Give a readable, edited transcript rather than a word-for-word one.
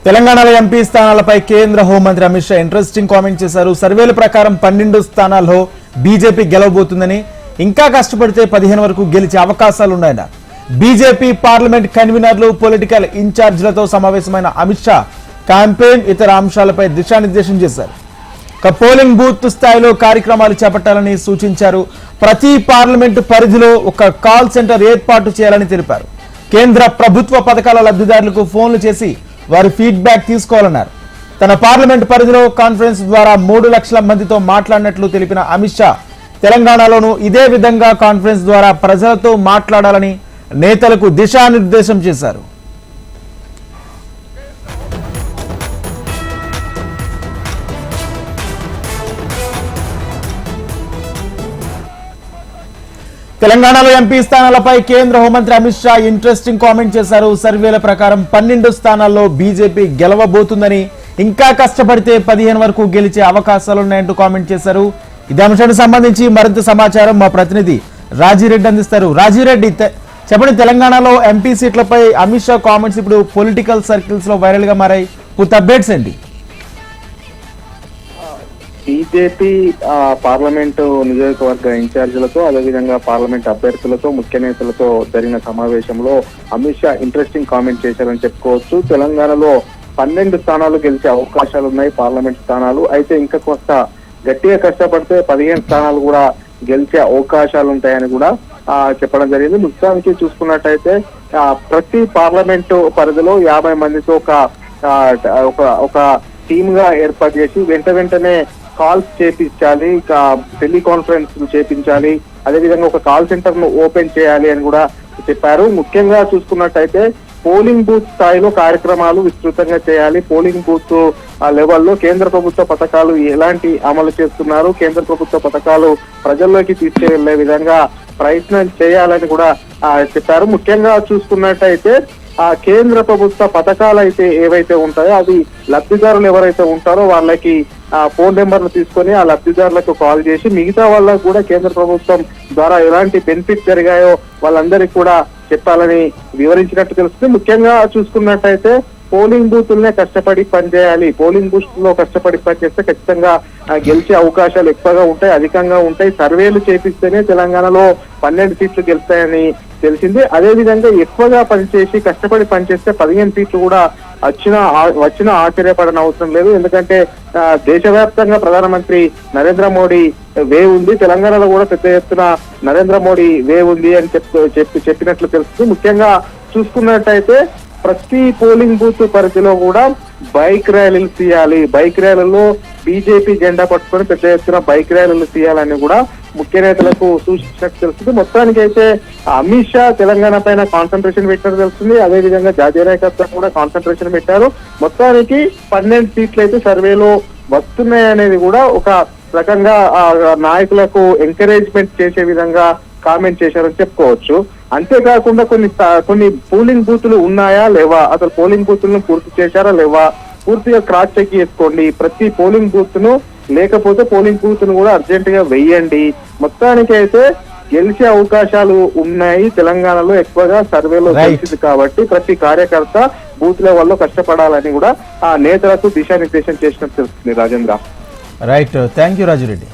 తెలంగాణలో ఎంపీ స్థానాలపై కేంద్ర హోంమంత్రి అమిత్ షా ఇంట్రెస్టింగ్ కామెంట్ చేశారు. సర్వేల ప్రకారం 12 స్థానాల్లో బీజేపీ గెలవబోతుందని, ఇంకా కష్టపడితే 15 వరకు గెలిచే అవకాశాలున్నాయన్న బీజేపీ పార్లమెంట్ కన్వీనర్లు, పొలిటికల్ ఇన్ఛార్జీలతో సమావేశమైన అమిత్ షా క్యాంపెయిన్ ఇతర అంశాలపై దిశానిర్దేశం చేశారు. పోలింగ్ బూత్ స్థాయిలో కార్యక్రమాలు చేపట్టాలని సూచించారు. ప్రతి పార్లమెంటు పరిధిలో ఒక కాల్ సెంటర్ ఏర్పాటు చేయాలని తెలిపారు. కేంద్ర ప్రభుత్వ పథకాల లబ్ధిదారులకు ఫోన్లు చేసి వారి ఫీడ్బ్యాక్ తీసుకోవాలన్నారు. తన పార్లమెంట్ పరిధిలో కాన్ఫరెన్స్ ద్వారా 3 లక్షల మందితో మాట్లాడినట్లు తెలిపిన అమిత్ షా తెలంగాణలోనూ ఇదే విధంగా కాన్ఫరెన్స్ ద్వారా ప్రజలతో మాట్లాడాలని నేతలకు దిశానిర్దేశం చేశారు. తెలంగాణలో ఎంపీ స్థానాలపై కేంద్ర హోంమంత్రి అమిత్ షా ఇంట్రెస్టింగ్ కామెంట్ చేశారు. సర్వేల ప్రకారం 12 స్థానాల్లో బీజేపీ గెలవబోతుందని, ఇంకా కష్టపడితే 15 వరకు గెలిచే అవకాశాలున్నాయంటూ కామెంట్ చేశారు. ఇదే అంశానికి సంబంధించి మరింత సమాచారం మా ప్రతినిధి రాజీరెడ్డి అందిస్తారు. రాజీరెడ్డి, చెప్పండి, తెలంగాణలో ఎంపీ సీట్లపై అమిత్ షా కామెంట్స్ ఇప్పుడు పొలిటికల్ సర్కిల్స్ లో వైరల్ గా మారాయి. పూర్తి అప్డేట్స్ ఏంటి? బీజేపీ పార్లమెంటు నియోజకవర్గ ఇన్ఛార్జీలతో, అదేవిధంగా పార్లమెంట్ అభ్యర్థులతో, ముఖ్య నేతలతో జరిగిన సమావేశంలో అమిత్ షా ఇంట్రెస్టింగ్ కామెంట్ చేశారని చెప్పుకోవచ్చు. తెలంగాణలో 12 స్థానాలు గెలిచే అవకాశాలు ఉన్నాయి, పార్లమెంట్ స్థానాలు. అయితే ఇంకా కొంత గట్టిగా కష్టపడితే 15 స్థానాలు కూడా గెలిచే అవకాశాలు ఉంటాయని కూడా చెప్పడం జరిగింది. మొత్తానికి చూసుకున్నట్టయితే ప్రతి పార్లమెంటు పరిధిలో 50 మందితో ఒక టీమ్ గా ఏర్పాటు చేసి వెంటనే కాల్స్ చేపించాలి, టెలికాన్ఫరెన్స్ చేపించాలి, అదేవిధంగా ఒక కాల్ సెంటర్ ను ఓపెన్ చేయాలి అని కూడా చెప్పారు. ముఖ్యంగా చూసుకున్నట్టయితే పోలింగ్ బూత్ స్థాయిలో కార్యక్రమాలు విస్తృతంగా చేయాలి. పోలింగ్ బూత్ లెవెల్లో కేంద్ర ప్రభుత్వ పథకాలు ఎలాంటి అమలు చేస్తున్నారు, కేంద్ర ప్రభుత్వ పథకాలు ప్రజల్లోకి తీసుకెళ్లే విధంగా ప్రయత్నం చేయాలని కూడా చెప్పారు. ముఖ్యంగా చూసుకున్నట్టయితే కేంద్ర ప్రభుత్వ పథకాలు అయితే ఏవైతే ఉంటాయో అవి లబ్ధిదారులు ఎవరైతే ఉంటారో వాళ్ళకి ఫోన్ నెంబర్లు తీసుకొని ఆ లబ్ధిదారులకు కాల్ చేసి మిగతా వాళ్ళకు కూడా కేంద్ర ప్రభుత్వం ద్వారా ఎలాంటి బెనిఫిట్స్ జరిగాయో వాళ్ళందరికీ కూడా చెప్పాలని వివరించినట్టు తెలుస్తుంది. ముఖ్యంగా చూసుకున్నట్టయితే పోలింగ్ బూతుల్నే కష్టపడి పనిచేయాలి. పోలింగ్ బూత్ లో కష్టపడి పనిచేస్తే ఖచ్చితంగా గెలిచే అవకాశాలు ఎక్కువగా ఉంటాయి, అధికంగా ఉంటాయి. సర్వేలు చేపిస్తేనే తెలంగాణలో 12 సీట్లు గెలుస్తాయని తెలిసింది. అదే విధంగా ఎక్కువగా పనిచేసి కష్టపడి పనిచేస్తే 15 సీట్లు కూడా వచ్చినా ఆశ్చర్యపడని అవసరం లేదు. ఎందుకంటే దేశవ్యాప్తంగా ప్రధానమంత్రి నరేంద్ర మోడీ వే ఉంది, తెలంగాణలో కూడా పెద్ద ఎత్తున నరేంద్ర మోడీ వే ఉంది అని చెప్పినట్లు తెలుస్తుంది. ముఖ్యంగా చూసుకున్నట్టయితే ప్రతి పోలింగ్ బూత్ పరిధిలో కూడా బైక్ ర్యాలీలు తీయాలి. బైక్ ర్యాలీలో బీజేపీ జెండా పట్టుకొని పెద్ద ఎత్తున బైక్ ర్యాలీలు తీయాలని కూడా ముఖ్య నేతలకు సూచించినట్టు తెలుస్తుంది. మొత్తానికి అయితే అమిత్ షా తెలంగాణ పైన కాన్సన్ట్రేషన్ పెట్టినట్టు తెలుస్తుంది. అదే విధంగా జాతీయ నాయకత్వం కూడా కాన్సన్ట్రేషన్ పెట్టారు. మొత్తానికి 12 సీట్లు అయితే సర్వేలో వస్తున్నాయనేది కూడా ఒక రకంగా నాయకులకు ఎంకరేజ్మెంట్ చేసే విధంగా కామెంట్ చేశారని చెప్పుకోవచ్చు. అంతేకాకుండా కొన్ని పోలింగ్ బూతులు ఉన్నాయా లేవా, అసలు పోలింగ్ బూతులను పూర్తి చేశారా లేవా, పూర్తిగా క్రాస్ చెక్ చేసుకోండి. ప్రతి పోలింగ్ బూత్ ను, లేకపోతే పోలింగ్ బూత్ ను కూడా అర్జెంట్ గా వెయ్యండి. మొత్తానికి అయితే గెలిచే అవకాశాలు ఉన్నాయి. తెలంగాణలో ఎక్కువగా సర్వేలో తెలిసింది కాబట్టి ప్రతి కార్యకర్త బూత్ లెవెల్లో కష్టపడాలని కూడా ఆ నేతలకు దిశానిర్దేశం చేసినట్టు తెలుస్తుంది. Rajendra. Right, thank you Raju Reddy.